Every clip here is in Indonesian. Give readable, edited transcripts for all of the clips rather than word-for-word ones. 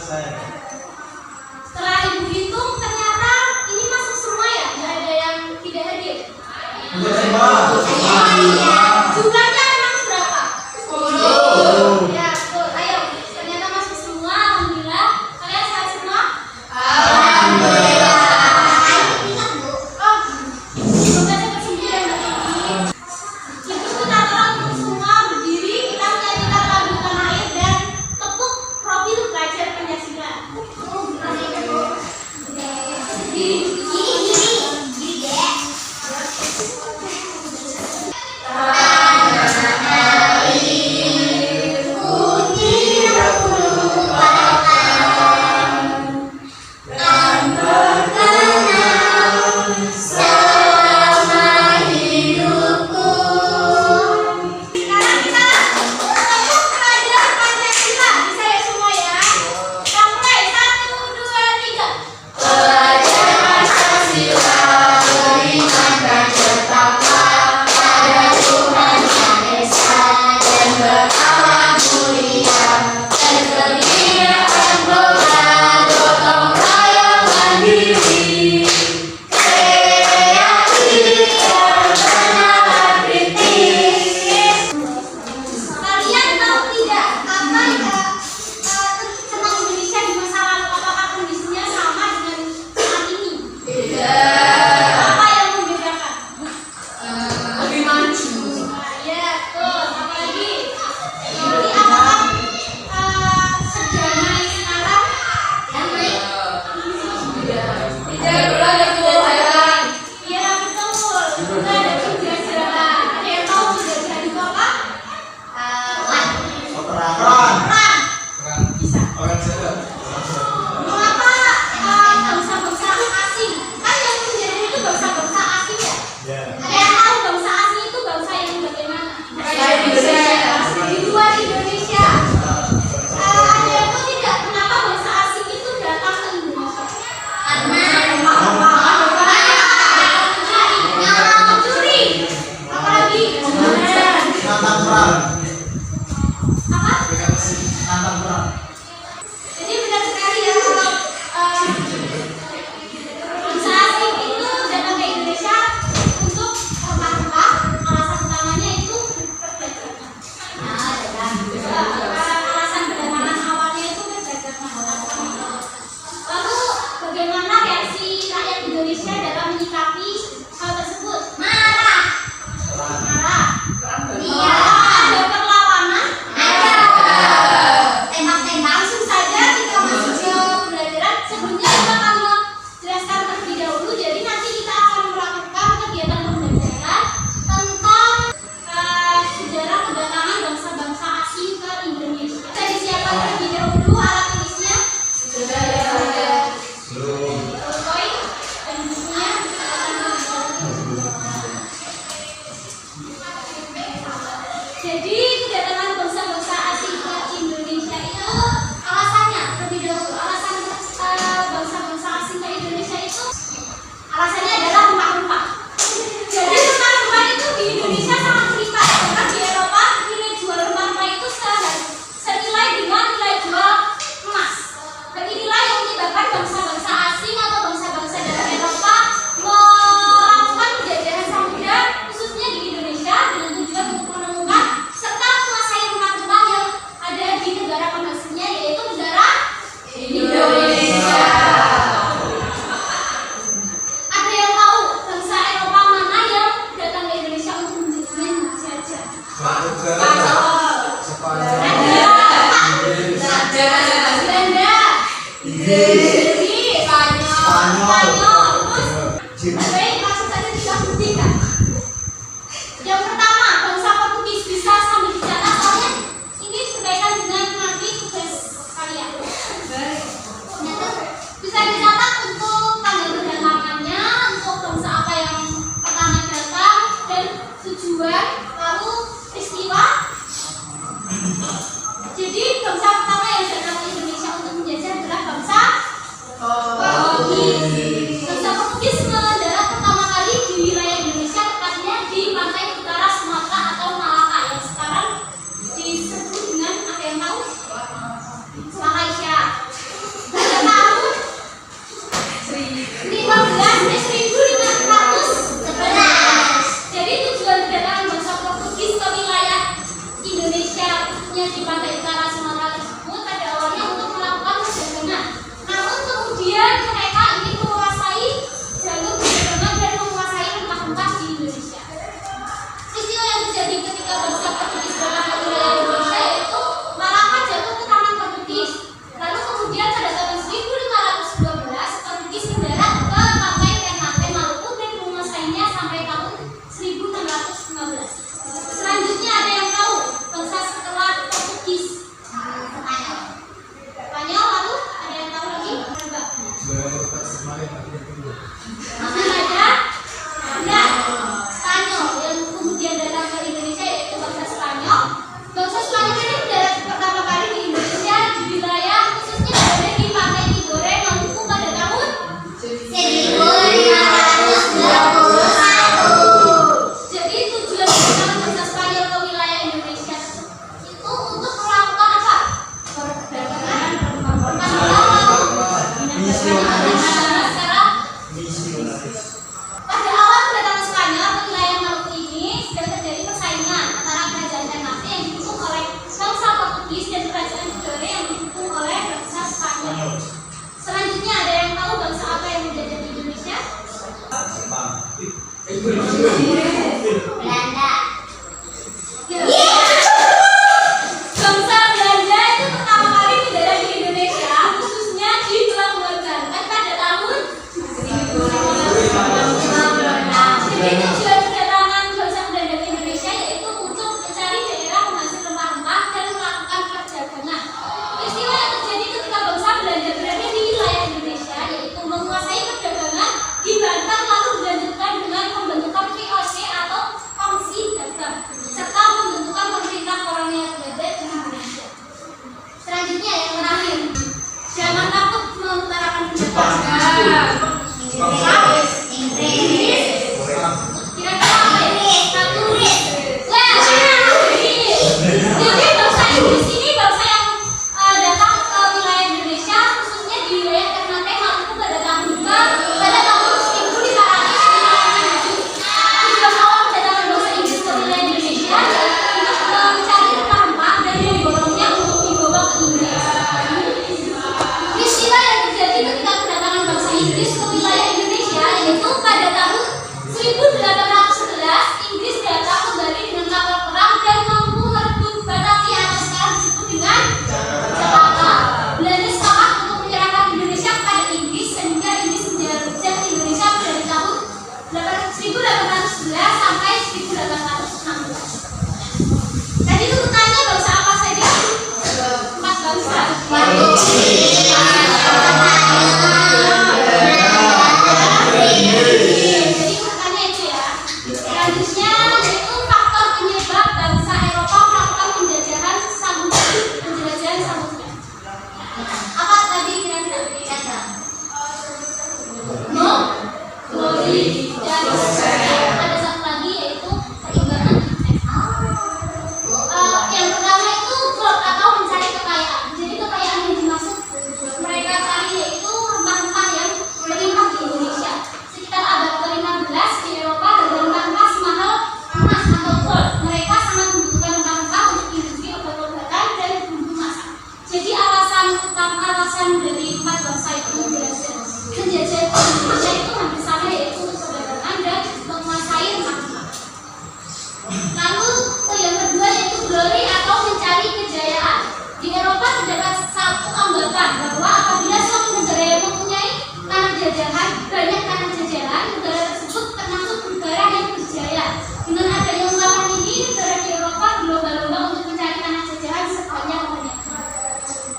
saya. Setelah ibu hitung ternyata ini masuk semua ya, nggak ada yang tidak hadir. Jumlahnya memang berapa? 10. Ya, betul. Ayo, ternyata masuk semua. Alhamdulillah. Kalian sehat semua? Alhamdulillah. Oh, semoga cepat sembuh ya Mbak Titi. Itu kita tolong untuk semua berdiri, kita menyanyikan lagu tanah air dan tepuk profil pelajar Pancasila. Jadi kedatangan bangsa-bangsa asing ke Indonesia itu alasannya terlebih dahulu alasan bangsa-bangsa asing ke Indonesia itu alasannya adalah rempah-rempah. Jadi rempah-rempah itu di Indonesia sangat melimpah karena di Eropa nilai jual rempah-rempah itu senilai dengan nilai jual emas. Dan inilah yang menyebabkan bangsa-bangsa asing atau bangsa-bangsa dari Eropa melakukan penjajahan samudra khususnya di Indonesia dengan tujuan untuk menemukan serta menguasai rempah-rempah yang ada di negara penghasilnya yaitu negara Indonesia. Ada yang tahu bangsa Eropa mana yang datang ke Indonesia untuk menjajah? Belanda, Inggris, Spanyol, terus baik langsung saja kita buktikan. Yang pertama, bangsa Portugis bisa sambil dicatat soalnya ini berkaitan dengan nanti tugas kalian. Bisa dicatat untuk tanggal kedatangannya, untuk bangsa apa yang pertama datang dan tujuan, lalu peristiwa. Jadi bangsa pertama yang datang ke Indonesia untuk menjajah adalah bangsa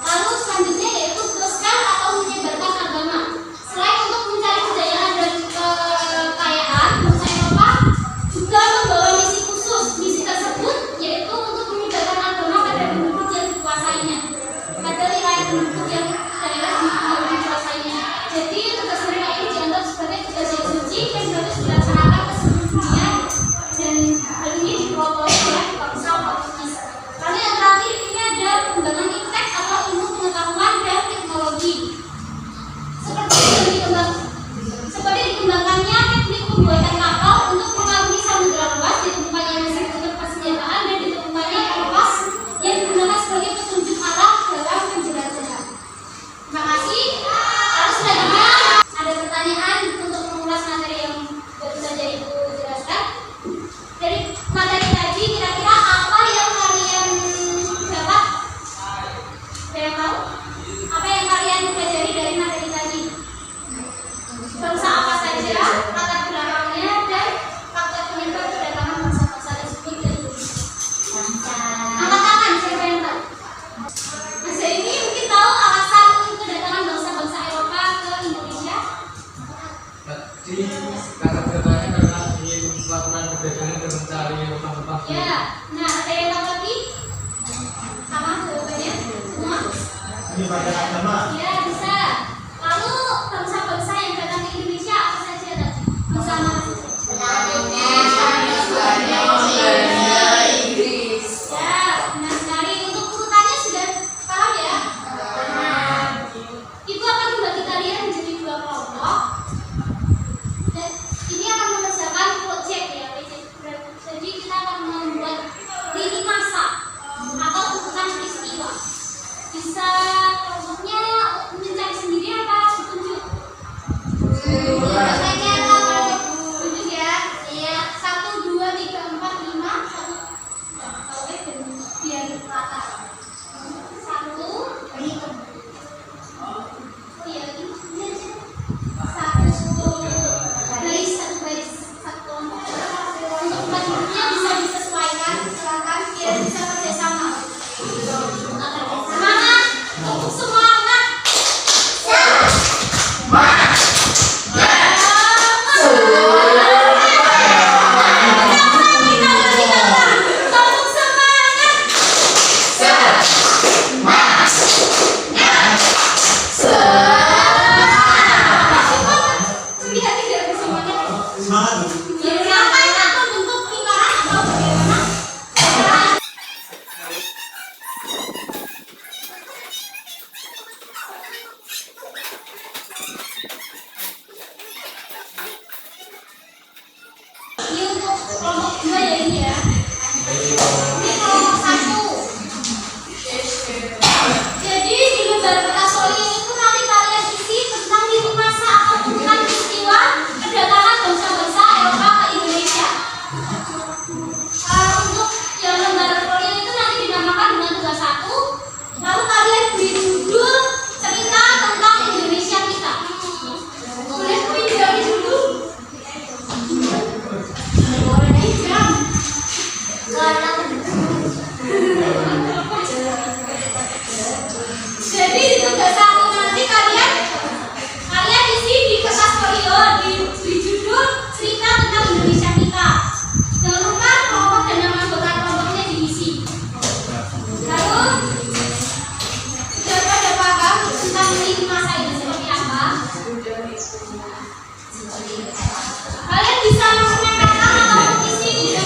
Lalu selanjutnya yaitu teruskan atau menyebarkan agama. Selain untuk Kalian bisa menempelkan atau mengisi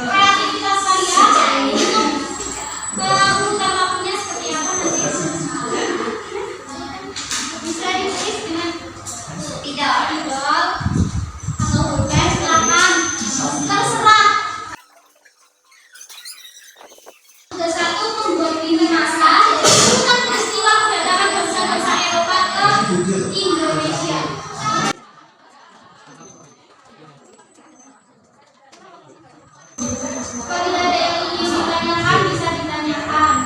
kreativitas kalian untuk urutan waktunya seperti apa nanti. Bisa ditulis dengan spidol atau pulpen, silakan. Terserah. Tugas 1 membuat lini masa tentang peristiwa kedatangan bangsa-bangsa Eropa ke Indonesia. Apabila ada yang ingin ditanyakan, bisa ditanyakan.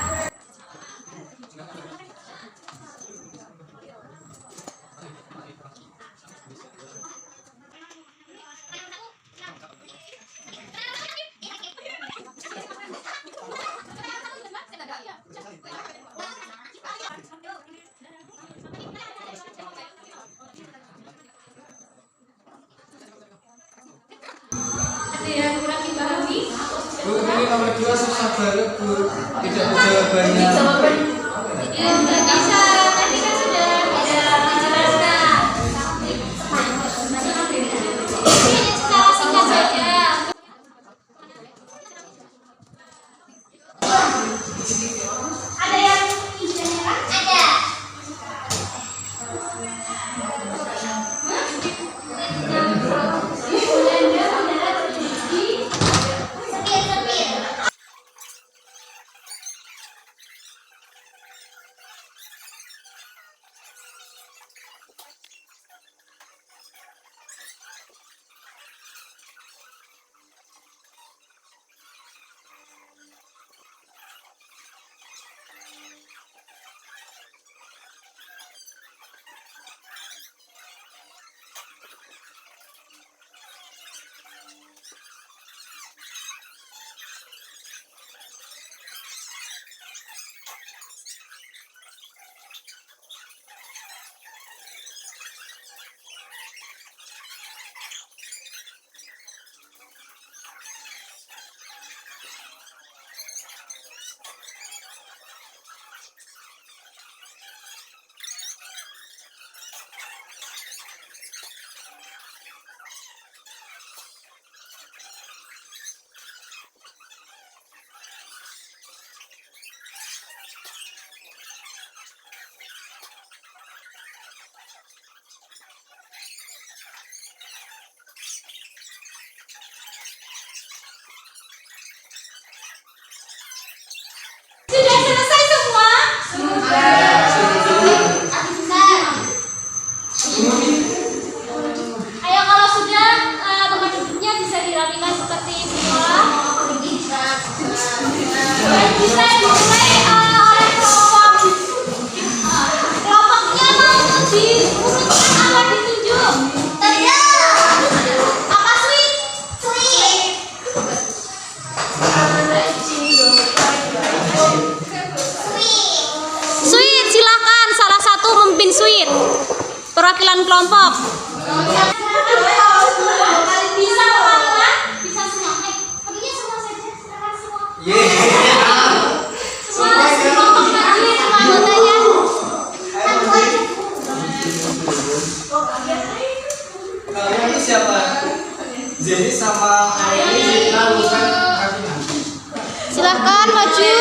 Ada yang kurang dipahami? Bu, ini nomor 2 susah banget, Bu. Tidak jawabannya. Ya, nggak bisa. Tadi kan sudah dijelaskan. Ini secara singkat saja. Ada yang ingin ditanyakan? Ada. Sudah selesai semua? Ayo kalau sudah tempat duduknya bisa dirapikan seperti semula. Dan bisa dimulai oleh kelompok. Kelompoknya mau diurutkan apa ditunjuk? Apa sweet? Sweet, silakan salah satu memimpin sweet. Perwakilan kelompok. Bisa perwakilan? Bisa semua. Perginya semua saja. Silakan semua. Semua kelompok maju, semua anggotanya. Kalian ini siapa? Jenny sama Aini, kita bukan Kavina. Silakan maju.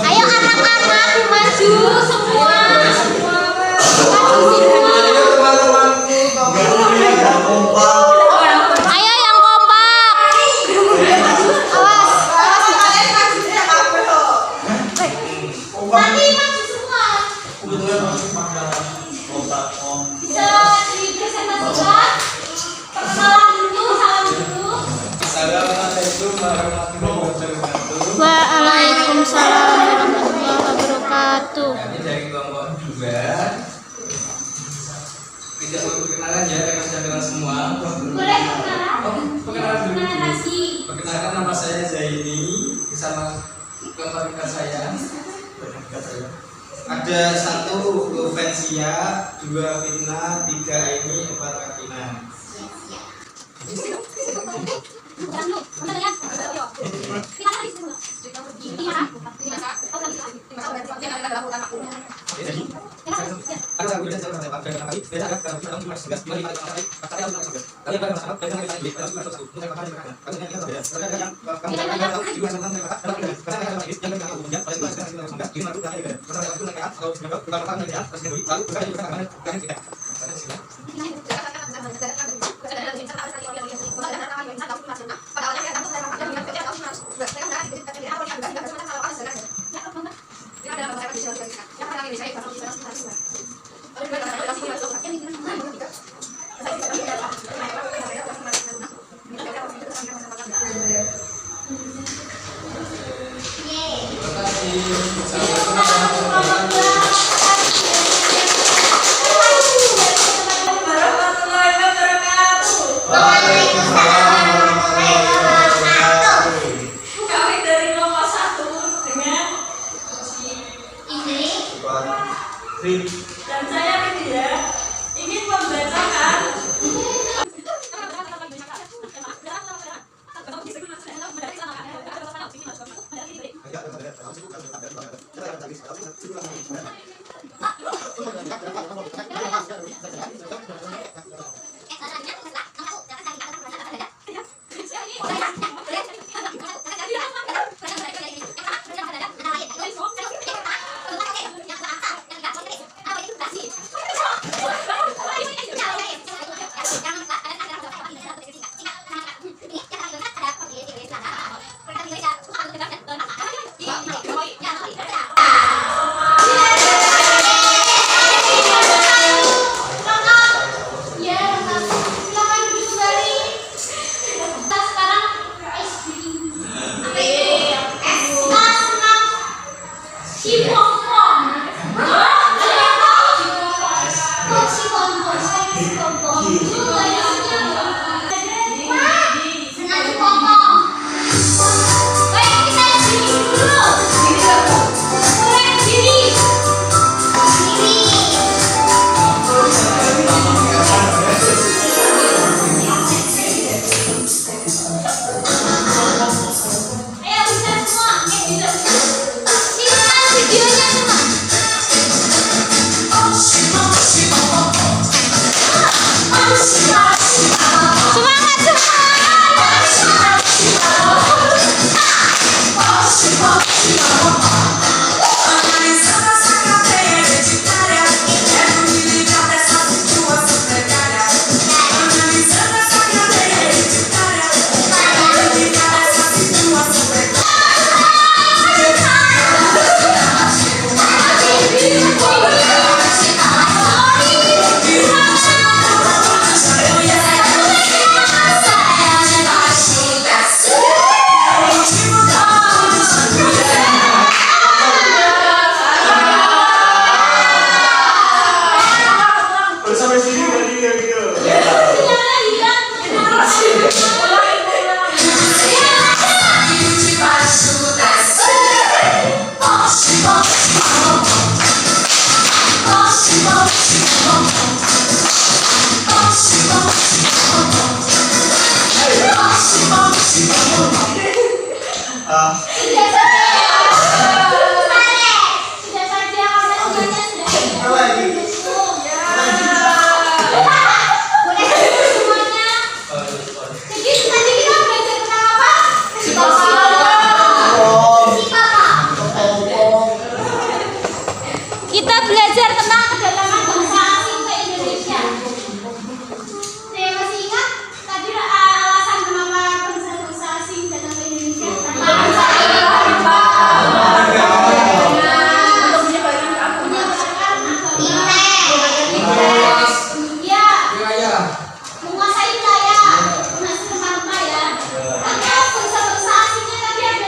Ayo anak-anak maju semua. Maju semua. Ayo teman-temanku, Ayo yang kompak. Awas. Nanti maju semua. Bisa dipresentasikan. Perkenalan dulu, salam dulu. Assalamualaikum warahmatullahi wabarakatuh. Waalaikumsalam warahmatullahi wabarakatuh. Kami dari kelompok 2. Tidak mau perkenalan ya, karena sudah kenal semua. Boleh perkenalan? Perkenalan dulu. Presentasi. Perkenalkan, nama saya Zaini, bersama kelompok saya. Ada 1 Lovensia, 2 Fitna, 3 Aini, 4 Kavina. Kami dari nomor 1 dengan Indri dan saya Widya ingin membacakan kita belajar tentang kedatangan bangsa asing ke Indonesia. Saya masih ingat tadi alasan kenapa bangsa asing datang ke Indonesia. Menguasai wilayah, menghasilkan rempah ya. Maka bangsa asingnya tadi ada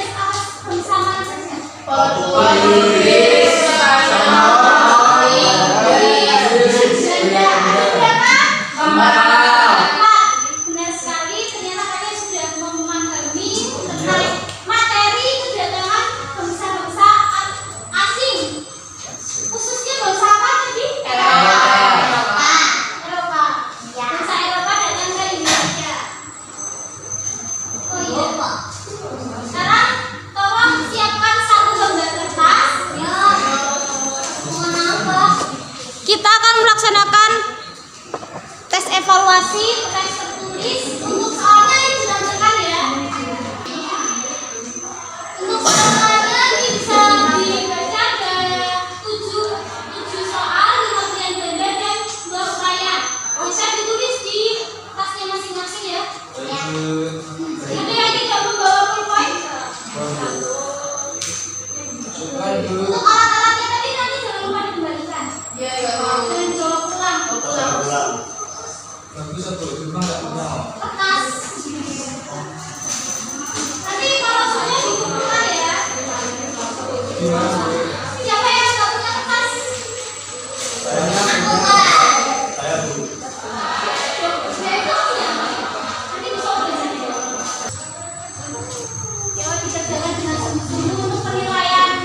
bangsa mana saja? Portugis, Spanyol, tersebut cuma nggak punya. Kertas. Nanti kalau soalnya dibutuhkan ya. Gimana? Siapa yang nggak punya kertas? Saya Bu. Saya nggak punya. Nanti dicoba belajar di bawah. Ya, kita jalan dengan sungguh-sungguh untuk penilaian.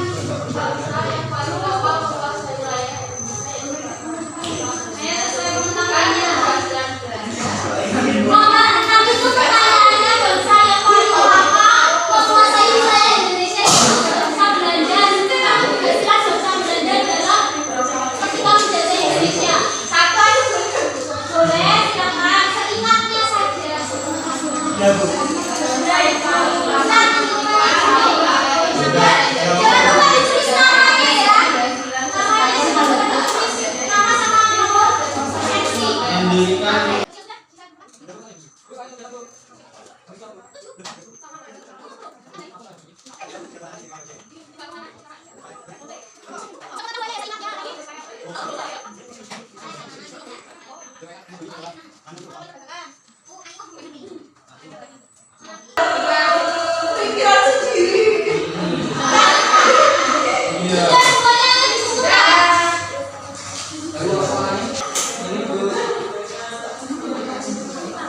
Saya sesuai permintaannya. Nanti itu pertanyaannya bangsa yang paling lama menguasai wilayah Indonesia itu bangsa Belanda. Kamu juga jelas bangsa Belanda adalah ketika menjajah Indonesia. Satu aja boleh, silakan. Seingatnya saja. Ya Bu. Jangan lupa ditulis namanya ya. Namanya sudah tertulis. Nama sama nomor seksi. Andika. Iya. Ya, semuanya disebutkan. Lalu apa lagi? Ini Bu.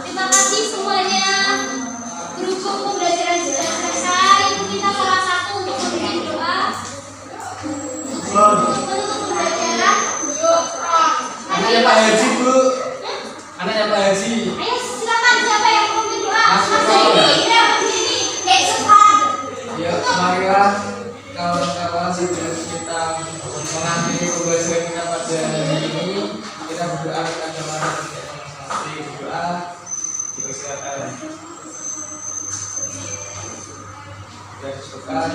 Terima kasih semuanya. Berhubung pembelajaran sudah selesai, kita salah satu untuk memberikan doa menutup pembelajaran. Anaknya Pak Haji Bu. Anaknya Pak Haji. Ayo silakan siapa yang mau berdoa? Mas Mas Eko. Eko, ya begini. Cepat. Ya, marilah kawan-kawan sebelum kita mengakhiri pembahasan kita pada hari ini, kita berdoa kepada Tuhan masing-masing. Berdoa dipersilakan. Dan